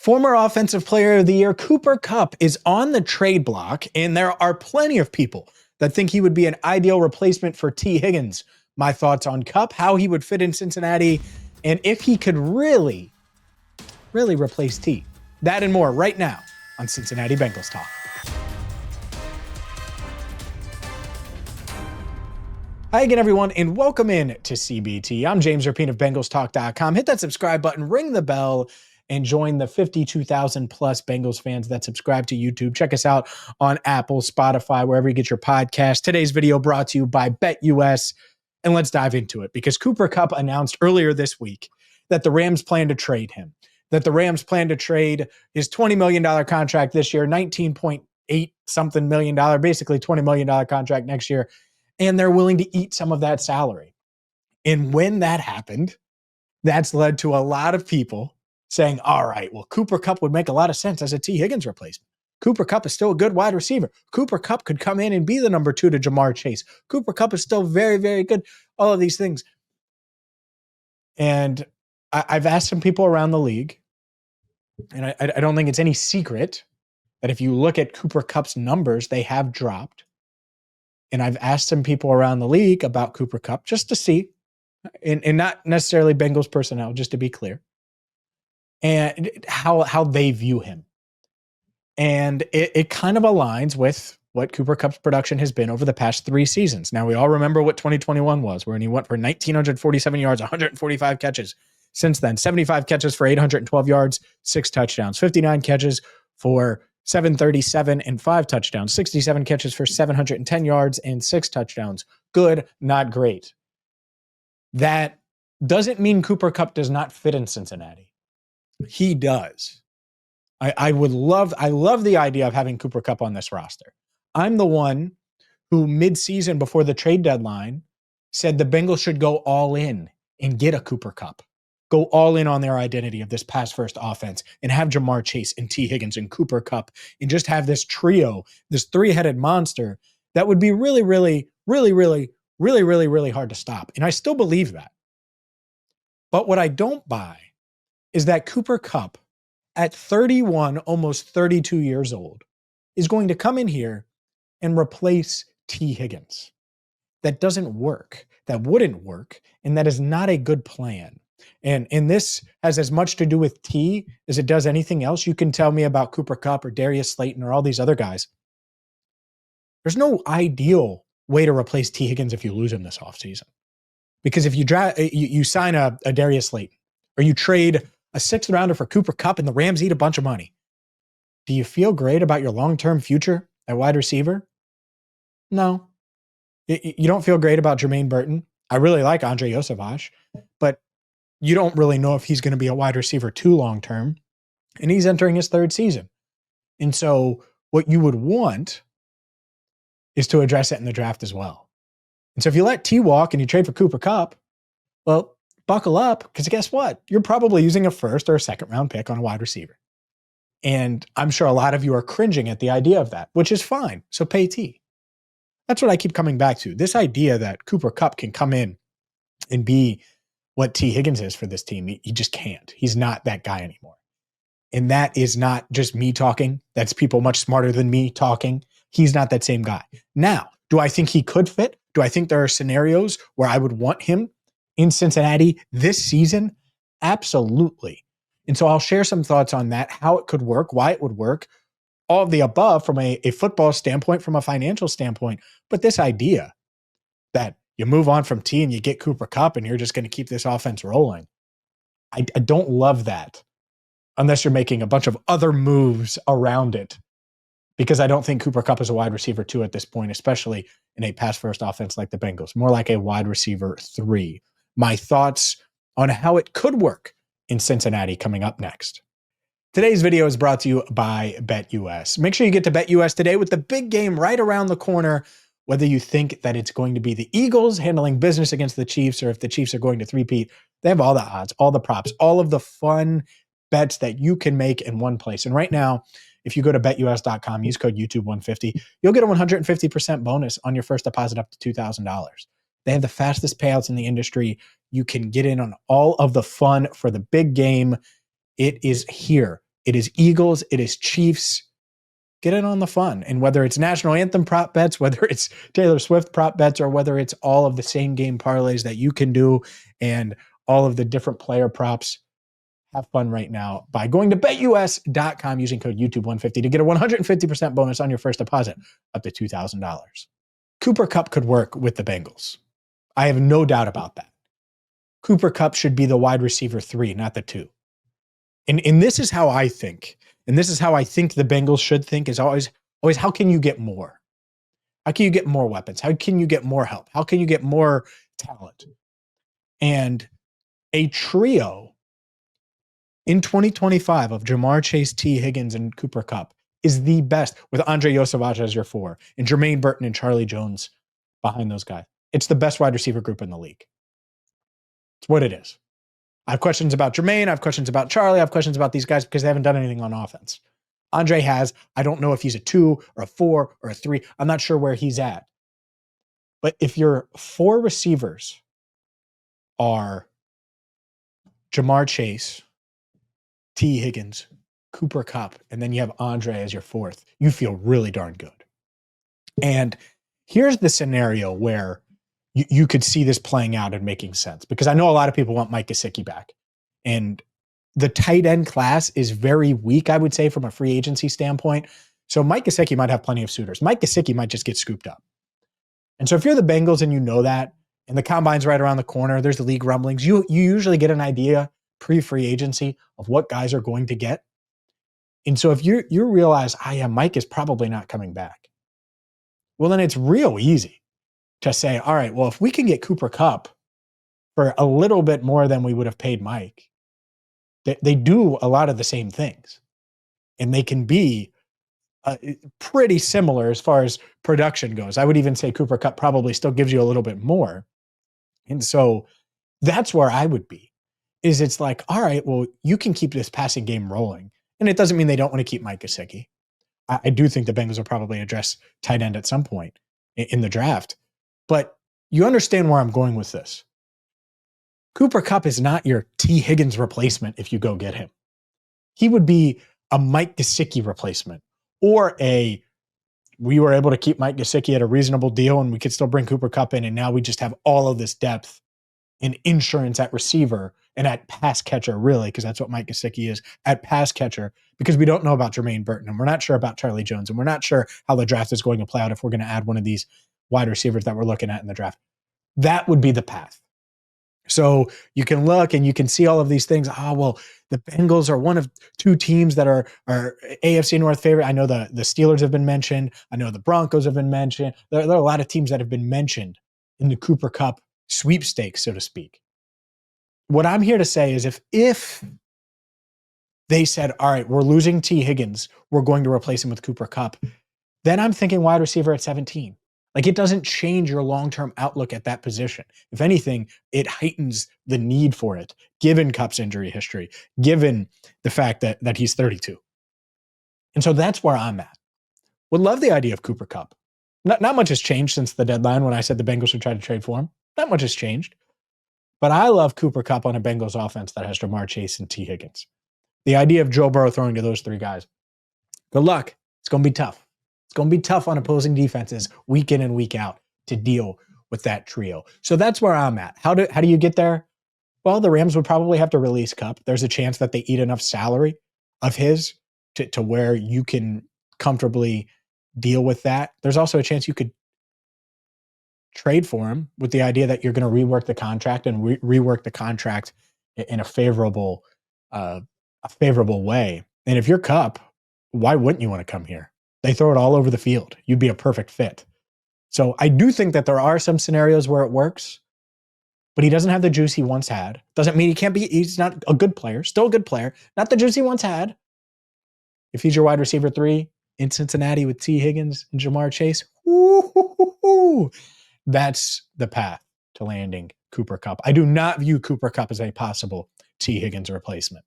Former Offensive Player of the Year Cooper Kupp is on the trade block, and there are plenty of people that think he would be an ideal replacement for Tee Higgins. My thoughts on Kupp, how he would fit in Cincinnati, and if he could really replace Tee. That and more right now on Cincinnati Bengals Talk. Hi again, everyone, and welcome in to CBT. I'm James Rapien of BengalsTalk.com. Hit that subscribe button, ring the bell, and join the 52,000 plus Bengals fans that subscribe to YouTube. Check us out on Apple, Spotify, wherever you get your podcast. Today's video brought to you by BetUS, and let's dive into it because Cooper Kupp announced earlier this week that the Rams plan to trade him, that the Rams plan to trade his $20 million contract this year, $19.8 something million, basically $20 million contract next year, and they're willing to eat some of that salary. And when that happened, that's led to a lot of people saying, all right, well, Cooper Kupp would make a lot of sense as a Tee Higgins replacement. Cooper Kupp is still a good wide receiver. Cooper Kupp could come in and be the number 2 to Jamar Chase. Cooper Kupp is still very, very good. All of these things. And I've asked some people around the league, and I don't think it's any secret that if you look at Cooper Kupp's numbers, they have dropped. And I've asked some people around the league about Cooper Kupp just to see, and not necessarily Bengals personnel, just to be clear, and how they view him. And it kind of aligns with what Cooper Kupp's production has been over the past 3 seasons. Now, we all remember what 2021 was, where he went for 1,947 yards, 145 catches. Since then, 75 catches for 812 yards, 6 touchdowns, 59 catches for 737 and 5 touchdowns, 67 catches for 710 yards and 6 touchdowns. Good, not great. That doesn't mean Cooper Kupp does not fit in Cincinnati. He does. I love the idea of having Cooper Kupp on this roster. I'm the one who mid-season before the trade deadline said the Bengals should go all in and get a Cooper Kupp. Go all in on their identity of this pass-first offense and have Jamar Chase and Tee Higgins and Cooper Kupp and just have this trio, this 3-headed monster that would be really hard to stop. And I still believe that. But what I don't buy is that Cooper Kupp, at 31, almost 32 years old, is going to come in here and replace Tee Higgins. That doesn't work. That wouldn't work. And that is not a good plan. And this has as much to do with T as it does anything else. You can tell me about Cooper Kupp or Darius Slayton or all these other guys. There's no ideal way to replace Tee Higgins if you lose him this offseason. Because if you sign a Darius Slayton or you trade a 6th rounder for Cooper Kupp and the Rams eat a bunch of money, do you feel great about your long-term future at wide receiver? No. You don't feel great about Jermaine Burton. I really like Andre Yosevich, but you don't really know if he's going to be a wide receiver 2 long-term, and he's entering his 3rd season. And so what you would want is to address it in the draft as well. And so if you let T walk and you trade for Cooper Kupp, well, buckle up, because guess what? You're probably using a 1st or a 2nd round pick on a wide receiver. And I'm sure a lot of you are cringing at the idea of that, which is fine. So pay T. That's what I keep coming back to. This idea that Cooper Kupp can come in and be what Tee Higgins is for this team. He just can't. He's not that guy anymore. And that is not just me talking. That's people much smarter than me talking. He's not that same guy. Now, do I think he could fit? Do I think there are scenarios where I would want him in Cincinnati this season? Absolutely. And so I'll share some thoughts on that, how it could work, why it would work, all of the above from a football standpoint, from a financial standpoint. But this idea that you move on from T and you get Cooper Kupp and you're just going to keep this offense rolling, I don't love that unless you're making a bunch of other moves around it, because I don't think Cooper Kupp is a wide receiver 2 at this point, especially in a pass-first offense like the Bengals, more like a wide receiver 3. My thoughts on how it could work in Cincinnati coming up next. Today's video is brought to you by BetUS. Make sure you get to BetUS today with the big game right around the corner. Whether you think that it's going to be the Eagles handling business against the Chiefs or if the Chiefs are going to three-peat, they have all the odds, all the props, all of the fun bets that you can make in one place. And right now, if you go to BetUS.com, use code YouTube150, you'll get a 150% bonus on your first deposit up to $2,000. They have the fastest payouts in the industry. You can get in on all of the fun for the big game. It is here. it is Eagles, it is Chiefs. Get in on the fun. And whether it's national anthem prop bets, whether it's Taylor Swift prop bets, or whether it's all of the same game parlays that you can do and all of the different player props, have fun right now by going to BetUS.com using code YouTube150 to get a 150% bonus on your first deposit up to $2,000. Cooper Kupp could work with the Bengals. I have no doubt about that. Cooper Kupp should be the wide receiver 3, not the 2. And this is how I think. And this is how I think the Bengals should think, is always how can you get more? How can you get more weapons? How can you get more help? How can you get more talent? And a trio in 2025 of Jamar Chase, Tee Higgins, and Cooper Kupp is the best, with Andre Yosavaja as your 4 and Jermaine Burton and Charlie Jones behind those guys. It's the best wide receiver group in the league. It's what it is. I have questions about Jermaine. I have questions about Charlie. I have questions about these guys because they haven't done anything on offense. Andre has. I don't know if he's a 2 or a 4 or a 3. I'm not sure where he's at. But if your 4 receivers are Jamar Chase, Tee Higgins, Cooper Kupp, and then you have Andre as your 4th, you feel really darn good. And here's the scenario where you could see this playing out and making sense, because I know a lot of people want Mike Gesicki back. And the tight end class is very weak, I would say, from a free agency standpoint. So Mike Gesicki might have plenty of suitors. Mike Gesicki might just get scooped up. And so if you're the Bengals and you know that, and the combine's right around the corner, there's the league rumblings, you usually get an idea pre-free agency of what guys are going to get. And so if you realize, Mike is probably not coming back, well, then it's real easy to say, all right, well, if we can get Cooper Kupp for a little bit more than we would have paid Mike, they do a lot of the same things. And they can be pretty similar as far as production goes. I would even say Cooper Kupp probably still gives you a little bit more. And so that's where I would be, is it's like, all right, well, you can keep this passing game rolling. And it doesn't mean they don't want to keep Mike Gesicki. I do think the Bengals will probably address tight end at some point in the draft. But you understand where I'm going with this. Cooper Kupp is not your Tee Higgins replacement if you go get him. He would be a Mike Gesicki replacement, or we were able to keep Mike Gesicki at a reasonable deal and we could still bring Cooper Kupp in, and now we just have all of this depth and insurance at receiver and at pass catcher, really, because that's what Mike Gesicki is, at pass catcher, because we don't know about Jermaine Burton and we're not sure about Charlie Jones and we're not sure how the draft is going to play out if we're going to add one of these wide receivers that we're looking at in the draft. That would be the path. So you can look and you can see all of these things. Well, the Bengals are one of 2 teams that are AFC North favorite. I know the Steelers have been mentioned. I know the Broncos have been mentioned. There are a lot of teams that have been mentioned in the Cooper Kupp sweepstakes, so to speak. What I'm here to say is if they said, all right, we're losing Tee Higgins, we're going to replace him with Cooper Kupp, then I'm thinking wide receiver at 17. Like, it doesn't change your long-term outlook at that position. If anything, it heightens the need for it, given Kupp's injury history, given the fact that he's 32. And so that's where I'm at. Would love the idea of Cooper Kupp. Not much has changed since the deadline when I said the Bengals should try to trade for him. Not much has changed. But I love Cooper Kupp on a Bengals offense that has Jamar Chase and Tee Higgins. The idea of Joe Burrow throwing to those 3 guys, good luck. It's going to be tough. It's going to be tough on opposing defenses week in and week out to deal with that trio. So that's where I'm at. How do you get there? Well, the Rams would probably have to release Kupp. There's a chance that they eat enough salary of his to where you can comfortably deal with that. There's also a chance you could trade for him with the idea that you're going to rework the contract and rework the contract in a favorable way. And if you're Kupp, why wouldn't you want to come here? They throw it all over the field. You'd be a perfect fit. So I do think that there are some scenarios where it works, but he doesn't have the juice he once had. Doesn't mean he's not a good player, still a good player, not the juice he once had. If he's your wide receiver 3 in Cincinnati with Tee Higgins and Jamar Chase, that's the path to landing Cooper Kupp. I do not view Cooper Kupp as a possible Tee Higgins replacement.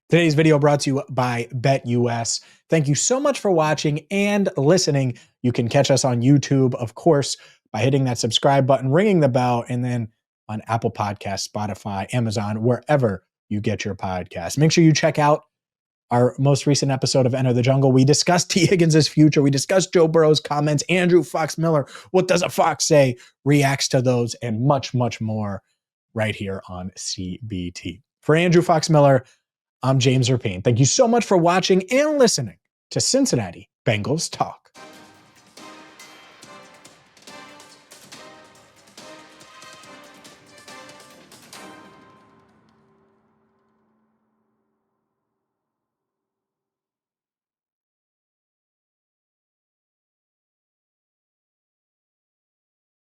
Today's video brought to you by BetUS. Thank you so much for watching and listening. You can catch us on YouTube, of course, by hitting that subscribe button, ringing the bell, and then on Apple Podcasts, Spotify, Amazon, wherever you get your podcasts. Make sure you check out our most recent episode of Enter the Jungle. We discussed Tee Higgins' future. We discussed Joe Burrow's comments. Andrew Fox Miller, what does a fox say, reacts to those and much, much more right here on CBT. For Andrew Fox Miller, I'm James Rapien. Thank you so much for watching and listening to Cincinnati Bengals Talk.